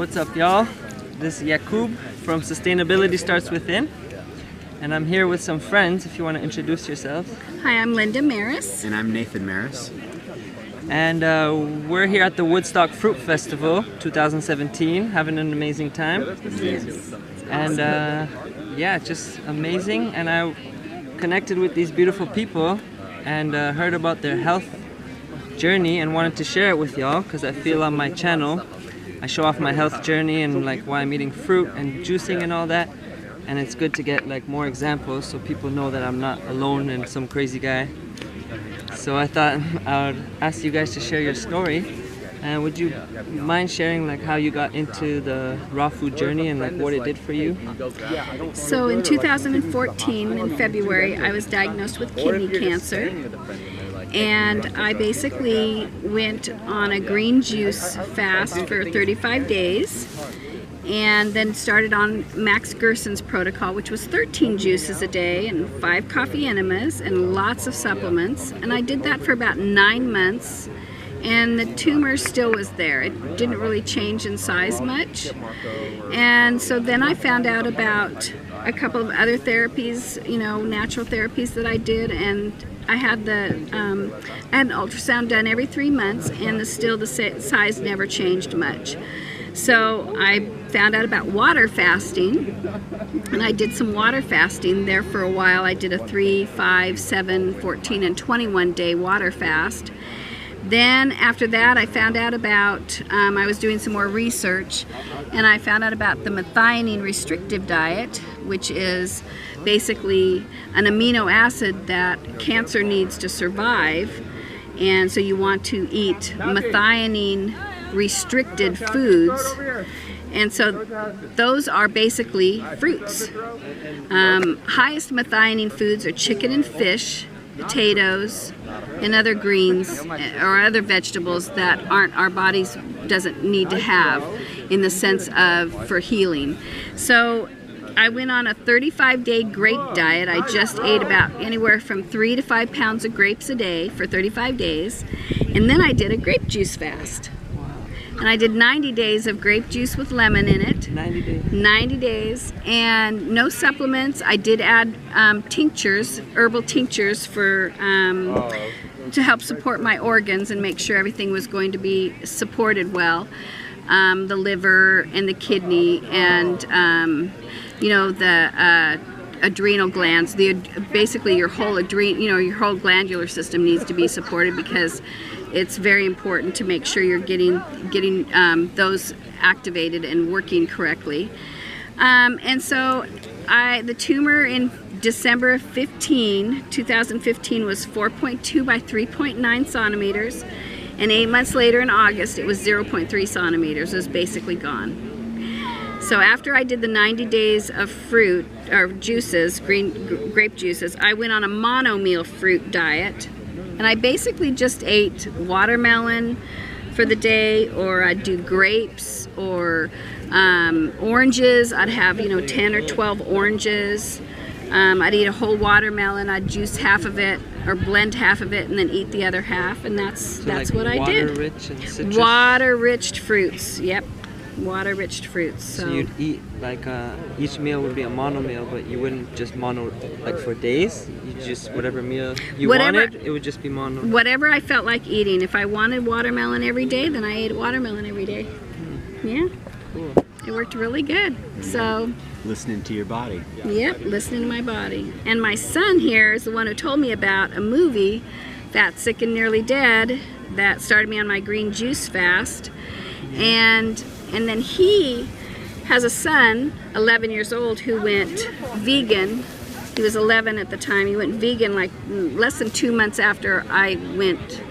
What's up, y'all? This is Yakub from Sustainability Starts Within, and I'm here with some friends. If you want to introduce yourselves. Hi, I'm Linda Maris. And I'm Nathan Maris. And we're here at the Woodstock Fruit Festival 2017, having an amazing time. Yes. And yeah, just amazing. And I connected with these beautiful people and heard about their health journey and wanted to share it with y'all, because I feel on my channel I show off my health journey and like why I'm eating fruit and juicing and all that, and it's good to get like more examples so people know that I'm not alone and some crazy guy. So I thought I would ask you guys to share your story, and would you mind sharing like how you got into the raw food journey and like what it did for you? So in 2014, in February, I was diagnosed with kidney cancer. And I basically went on a green juice fast for 35 days and then started on Max Gerson's protocol, which was 13 juices a day and 5 coffee enemas and lots of supplements. And I did that for about 9 months, and the tumor still was there. It didn't really change in size much. And so then I found out about a couple of other therapies, you know, natural therapies that I did, and I had an ultrasound done every 3 months, and the size never changed much. So I found out about water fasting, and I did some water fasting there for a while. I did a 3, 5, 7, 14, and 21 day water fast. Then after that, I found out about, I was doing some more research, and I found out about the methionine restrictive diet, which is basically an amino acid that cancer needs to survive. And so you want to eat methionine restricted foods. And so those are basically fruits. Highest methionine foods are chicken and fish, potatoes, and other greens or other vegetables that our bodies doesn't need to have in the sense of for healing. So I went on a 35-day grape diet. I just ate about anywhere from 3 to 5 pounds of grapes a day for 35 days. And then I did a grape juice fast. And I did 90 days of grape juice with lemon in it. 90 days. 90 days, and no supplements. I did add tinctures, herbal tinctures for to help support my organs and make sure everything was going to be supported well. The liver and the kidney and you know, the adrenal glands. Basically your whole your whole glandular system needs to be supported, because it's very important to make sure you're getting those activated and working correctly. And so the tumor in December of 2015 was 4.2 by 3.9 centimeters, and 8 months later in August it was 0.3 centimeters. It was basically gone. So after I did the 90 days of fruit or juices, grape juices, I went on a mono-meal fruit diet. And I basically just ate watermelon for the day, or I'd do grapes or oranges. I'd have 10 or 12 oranges. I'd eat a whole watermelon. I'd juice half of it or blend half of it and then eat the other half, and that's like what I did. Water-rich and citrus. Water-rich fruits. Yep. Water-rich fruits. So you'd eat like each meal would be a mono meal, but you wouldn't just mono like for days. You just whatever meal you wanted, it would just be mono. Whatever I felt like eating. If I wanted watermelon every day, then I ate watermelon every day. Yeah. Cool. It worked really good. So Listening to your body. yep, listening to my body. And my son here is the one who told me about a movie, Fat, Sick, and Nearly Dead, that started me on my green juice fast. And then he has a son, 11 years old, who went vegan. He was 11 at the time. He went vegan like less than 2 months after I went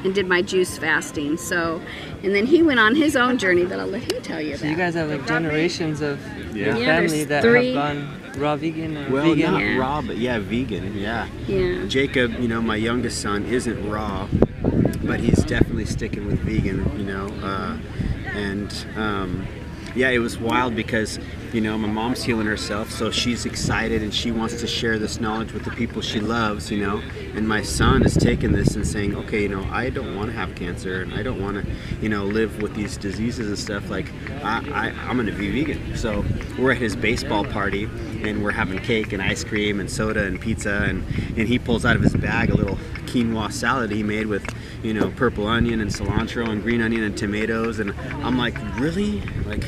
and did my juice fasting. So, and then he went on his own journey that I'll let him tell you about. So you guys have like generations of your Yeah, family there's that 3. have gone raw vegan or Well, vegan. not Yeah. raw, but yeah, vegan, yeah. Yeah. Jacob, my youngest son, isn't raw, but he's definitely sticking with vegan, and Yeah, it was wild because, you know, my mom's healing herself, so she's excited and she wants to share this knowledge with the people she loves, you know. And my son is taking this and saying, okay, you know, I don't want to have cancer and I don't want to, you know, live with these diseases and stuff. Like, I'm going to be vegan. So we're at his baseball party and we're having cake and ice cream and soda and pizza, and he pulls out of his bag a little quinoa salad he made with, you know, purple onion and cilantro and green onion and tomatoes. And I'm like, really? Like,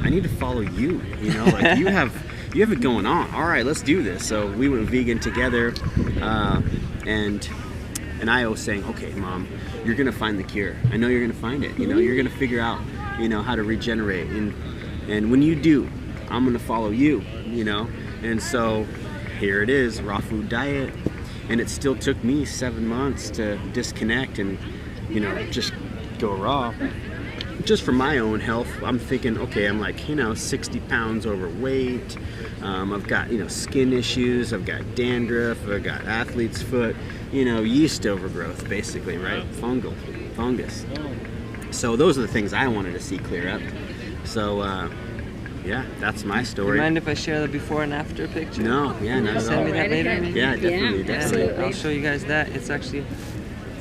I need to follow you, you know, like you have it going on. All right, let's do this. So we went vegan together, and I was saying, okay, Mom, you're gonna find the cure. I know you're gonna find it. You know, you're gonna figure out, you know, how to regenerate, and when you do, I'm gonna follow you, you know. And so here it is, raw food diet, and it still took me 7 months to disconnect and, you know, just go raw. Just for my own health, I'm thinking, okay, I'm like, you know, 60 pounds overweight. I've got, you know, skin issues. I've got dandruff. I've got athlete's foot. You know, yeast overgrowth, basically, right? Fungus. So those are the things I wanted to see clear up. So, yeah, that's my story. Do you mind if I share the before and after picture? No, yeah, not at all. Send me that later? Yeah, definitely, definitely. I'll show you guys that. It's actually,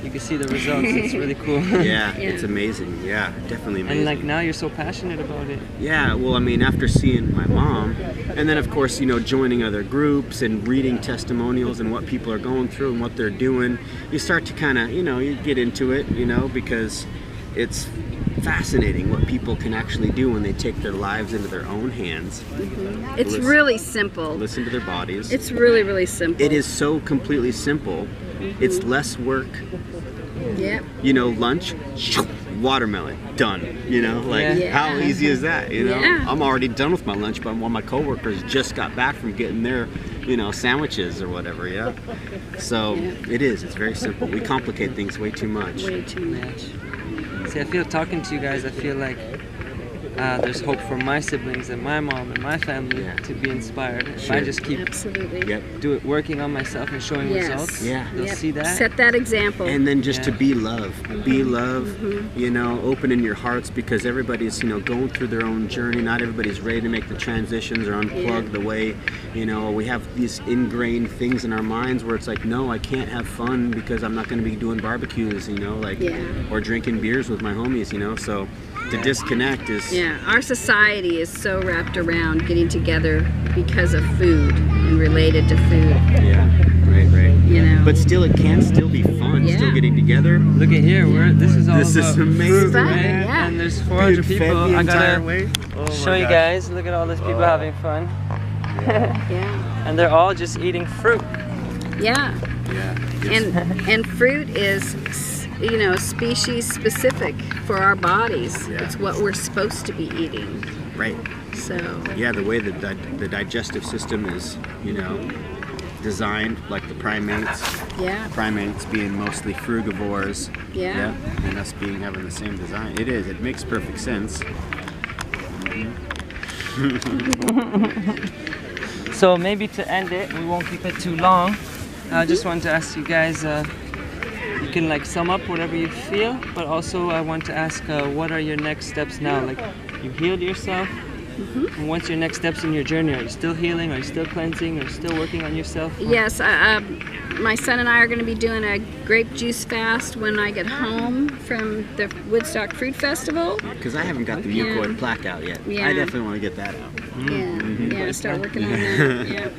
you can see the results. It's really cool. Yeah, it's amazing. Yeah, definitely amazing. And like now you're so passionate about it. Yeah, well, I mean, after seeing my mom, and then of course, you know, joining other groups and reading testimonials and what people are going through and what they're doing, you start to kind of, you know, you get into it, you know, because it's fascinating what people can actually do when they take their lives into their own hands. It's really simple. Listen to their bodies. It's really, really simple. It is so completely simple. It's less work. Yep. You know, lunch, watermelon, done. You know, like how easy is that? You know, I'm already done with my lunch, but one of my coworkers just got back from getting their, you know, sandwiches or whatever. Yeah. So it is. It's very simple. We complicate things way too much. Way too much. See, I feel talking to you guys, I feel like there's hope for my siblings and my mom and my family to be inspired. If I just keep working on myself and showing results, they'll see that. Set that example. And then just to be love. Be love, you know, open in your hearts, because everybody's, you know, going through their own journey. Not everybody's ready to make the transitions or unplug the way, you know, we have these ingrained things in our minds where it's like, no, I can't have fun because I'm not going to be doing barbecues, you know, like, or drinking beers with my homies, you know, so to disconnect is... Yeah, our society is so wrapped around getting together because of food and related to food. Yeah, right. You know. But still, it can still be fun, still getting together. Look at here, this is all This is amazing. Fun, right? And there's 400 people. I gotta show you guys. Look at all these people having fun. And they're all just eating fruit. Yeah. And fruit is, you know, species specific for our bodies. It's what we're supposed to be eating. Right. So. Yeah, the way that the digestive system is, you know, designed, like the primates. Yeah. Primates being mostly frugivores. Yeah. And us having the same design. It is. It makes perfect sense. So maybe to end it, we won't keep it too long. I just want to ask you guys, you can like sum up whatever you feel, but also I want to ask, what are your next steps now? Like, you healed yourself, and what's your next steps in your journey? Are you still healing? Are you still cleansing? Are you still working on yourself? Yes, my son and I are going to be doing a grape juice fast when I get home from the Woodstock Fruit Festival. Because I haven't got the mucoid plaque out yet. I definitely want to get that out. Yeah, start working on that.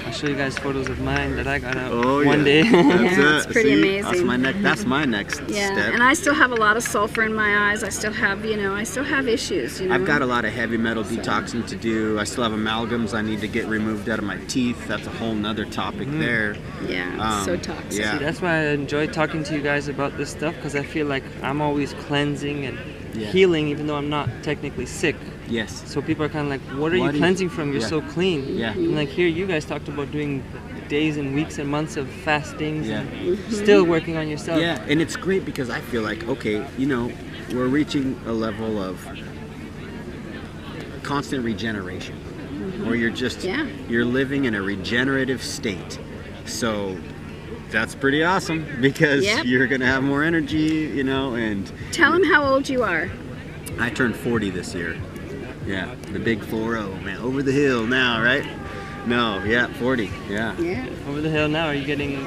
I'll show you guys photos of mine that I got out one day. It's pretty amazing. That's my next step. And I still have a lot of sulfur in my eyes. I still have, you know, issues, you know. I've got a lot of heavy metal detoxing to do. I still have amalgams I need to get removed out of my teeth. That's a whole nother topic there. Yeah, it's so toxic. Yeah. See, that's why I enjoy talking to you guys about this stuff, because I feel like I'm always cleansing and healing, even though I'm not technically sick. Yes. So people are kind of like, what are you cleansing from? You're so clean. Yeah. And like here, you guys talked about doing days and weeks and months of fastings and still working on yourself. Yeah, and it's great because I feel like, okay, you know, we're reaching a level of constant regeneration where you're just, you're living in a regenerative state. So that's pretty awesome because you're going to have more energy, you know, and... Tell them how old you are. I turned 40 this year. Yeah, the big 4-0, man, over the hill now, right? No, yeah, 40, yeah. Yeah. Over the hill now. Are you getting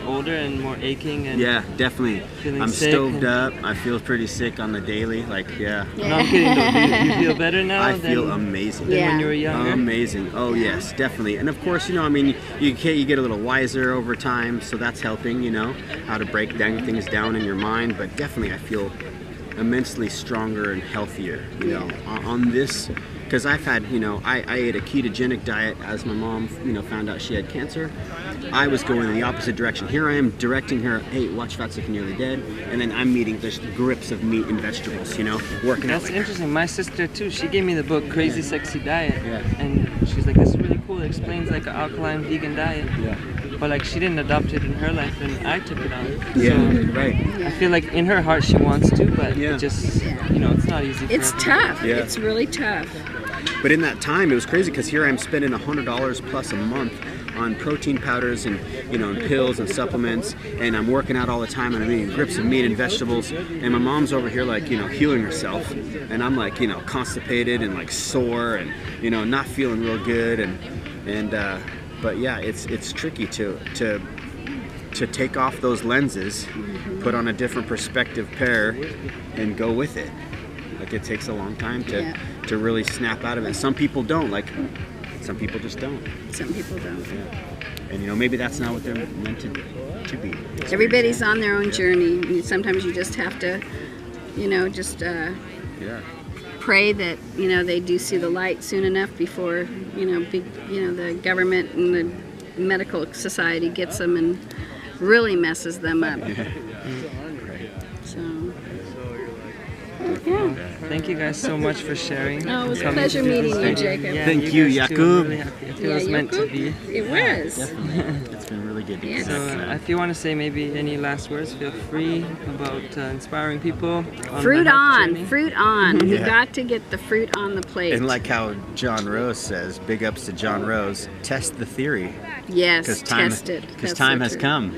older and more aching? And Yeah, definitely. feeling I'm sick stoved and- up. I feel pretty sick on the daily. Like, yeah. No, I'm kidding though. Do you feel better now I than, feel amazing. than Yeah. when you were younger? Amazing. Oh yes, definitely. And of course, you know, I mean, you get a little wiser over time, so that's helping. You know, how to break things down in your mind. But definitely, I feel immensely stronger and healthier. You know, on this. Because I've had, you know, I ate a ketogenic diet as my mom, you know, found out she had cancer. I was going in the opposite direction. Here I am directing her, hey, watch Fat, Sick, and Nearly Dead. And then I'm eating just grips of meat and vegetables, you know, working out. That's interesting. My sister too. She gave me the book Crazy Sexy Diet, Yeah. and she's like, "This is really cool. It explains like an alkaline vegan diet." Yeah. But like she didn't adopt it in her life, and I took it on. Yeah, So right. I feel like in her heart she wants to, but Yeah. it just, you know, it's not easy. For It's everyone. tough. Yeah. It's really tough. But in that time, it was crazy because here I am spending $100 plus a month on protein powders and, you know, and pills and supplements, and I'm working out all the time, and I'm eating grips of meat and vegetables, and my mom's over here like, you know, healing herself, and I'm like, you know, constipated and like sore and, you know, not feeling real good, and but yeah, it's tricky to take off those lenses, put on a different perspective pair, and go with it. Like, it takes a long time to really snap out of it. Some people don't. Like, some people just don't. Some people don't. And you know, maybe that's not what they're meant to be. Everybody's on their own journey. And sometimes you just have to, you know, just Yeah. pray that, you know, they do see the light soon enough before, you know, the government and the medical society gets them and really messes them up. So, yeah. Thank you guys so much for sharing. Oh, it was a Coming pleasure to do meeting this you, thing. Jacob. Yeah, Thank you, guys too. Jakub. I'm really happy. I feel it was meant to be. It was. It's been really good to Yes. So connect, man. if you want to say maybe any last words, feel free about inspiring people. On Fruit the health on, journey. fruit on. You Yeah. got to get the fruit on the plate. And like how John Rose says, big ups to John Rose, test the theory. Yes, Because test it. Because That's time so has true. come.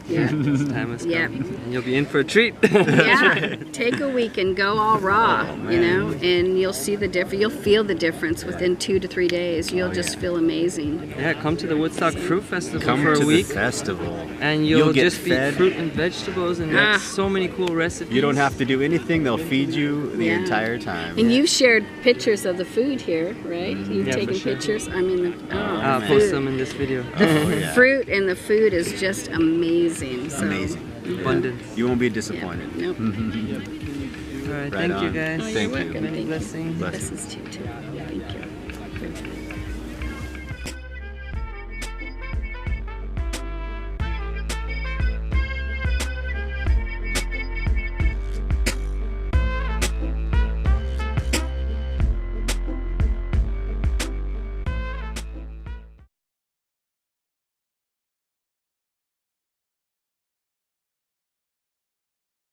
Yeah. Time has Yeah. come. And you'll be in for a treat. Yeah, take a week and go all raw, Oh, you know, and you'll see the difference. You'll feel the difference within 2 to 3 days. You'll just feel amazing. Yeah, come to the Woodstock Fruit Festival Come for to a week, the festival. and you'll get just fed. eat fruit and vegetables, and Ah. like so many cool recipes. You don't have to do anything. They'll feed you the Yeah. entire time. And you've shared pictures of the food here, right? You've Yeah, for taken sure. pictures. I mean, I'll the post food. them in this video. Yeah. Fruit and the food is just amazing. So, Amazing. Abundance. You won't be Yeah, disappointed. nope. All right, Right thank you on. guys. Oh, you're Thank you. welcome. Many Thank you. blessings. Blessings. Blessings to you too.